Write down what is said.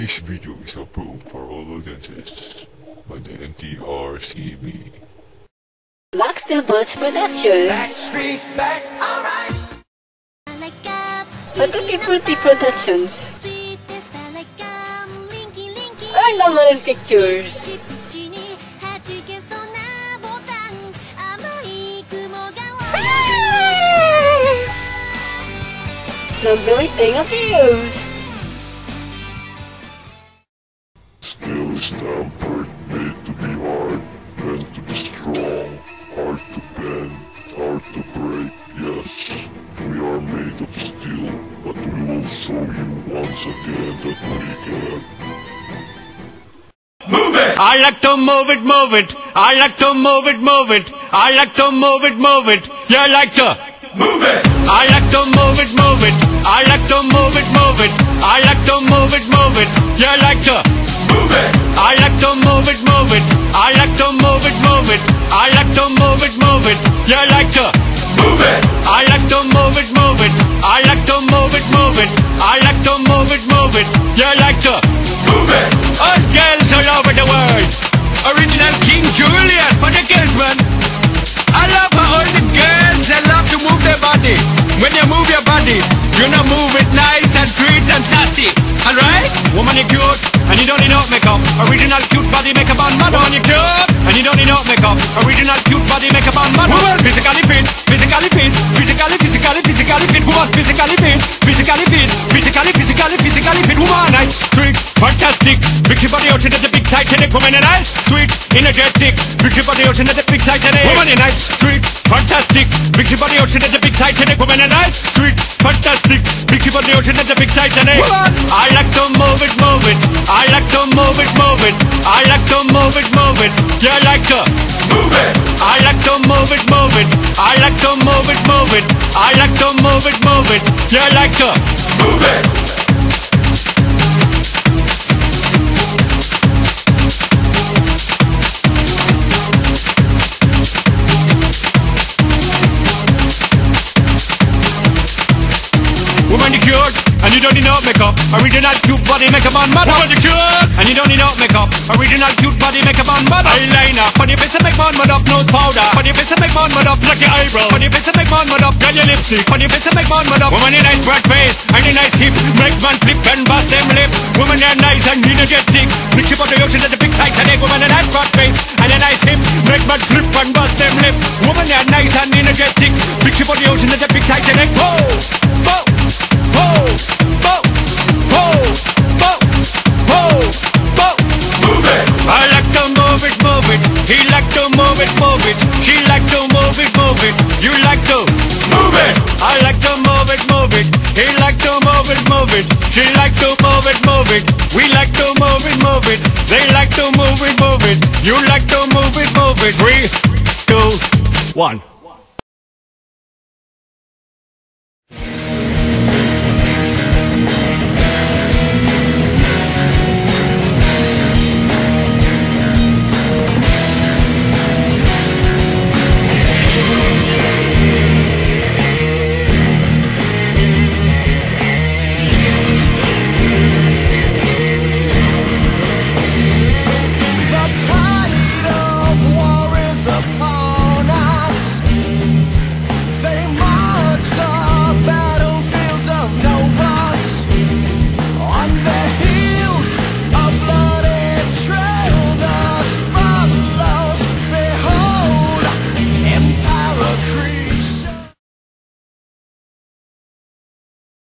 This video is approved for all audiences by the MTRCB. Max the Butch Productions. Backstreet's back, alright. Patuti Fruity Productions. Arla Marin Pictures. Nagdawiting appeals. Still stampered, made to be hard, meant to be strong, hard to bend, hard to break, yes. We are made of steel, but we will show you once again that we can. Move it! I like to move it, move it. I like to move it, move it. I like to move it, move it. You like to Move it! I like to move it, move it. I like to move it, move it. I like to move it, move it. You like to Move it! I like to move it, move it. I like to move it, move it. I like to move it, move it. You like to Move it! I like to move it, move it. I like to move it, move it. I like to move it, move it. You like to Move it! all girls all over the world. Original King Julian for the girls, man. I love how all the girls they love to move their body. When you move your body, you know move it nice and sweet and sassy. Alright? Woman, you cute and you don't need no makeup. Original cute body makeup on man. Woman, you cute and you don't need no makeup. Original cute body makeup on man. Woman, physically fit, physically fit, physically fit. Woman, physically fit, physically fit, physically fit. Woman, nice, sweet, fantastic. Big she body ocean at the big Titanic. Woman, you nice, sweet, energetic. Big she body ocean at the big Titanic. Woman, you nice, sweet, fantastic. Big she body ocean at the big Titanic. Woman, you nice, sweet, fantastic. Big she body ocean at the big Titanic. Woman, I like to move it, move it. I like to move it, move it. I like to move it, move it. You like to Move it! I like to move it, move it. I like to move it, move it. I like to move it, move it. You like to Move it! Woman, you cute, and you don't need no makeup. Original cute body makeup on man. Woman, you cute, and you don't need no makeup. Original cute body makeup on man. Eyeliner, for your face to make man mud up. Nose powder, for your face to make man mud up. Like your eyebrow, for your face to make man mud up. Girl, your lipstick, for your face to make man mud up. Woman, you nice broad face, and you nice hip. Make man flip and bust them lip. Woman, you nice and energetic. Mix up on the ocean at the big Titanic. Woman, you nice broad face, and you nice hip. Make man flip and bust them lip. Woman, you nice and energetic. Mix up on the ocean at the big Titanic. Whoa, whoa. Move it! I like to move it, move it. He like to move it, move it. She like to move it, move it. You like to Move it! I like to move it, move it. He like to move it, move it. She like to move it, move it. We like to move it, move it. They like to move it, move it. You like to move it, move it. 3, 2, 1.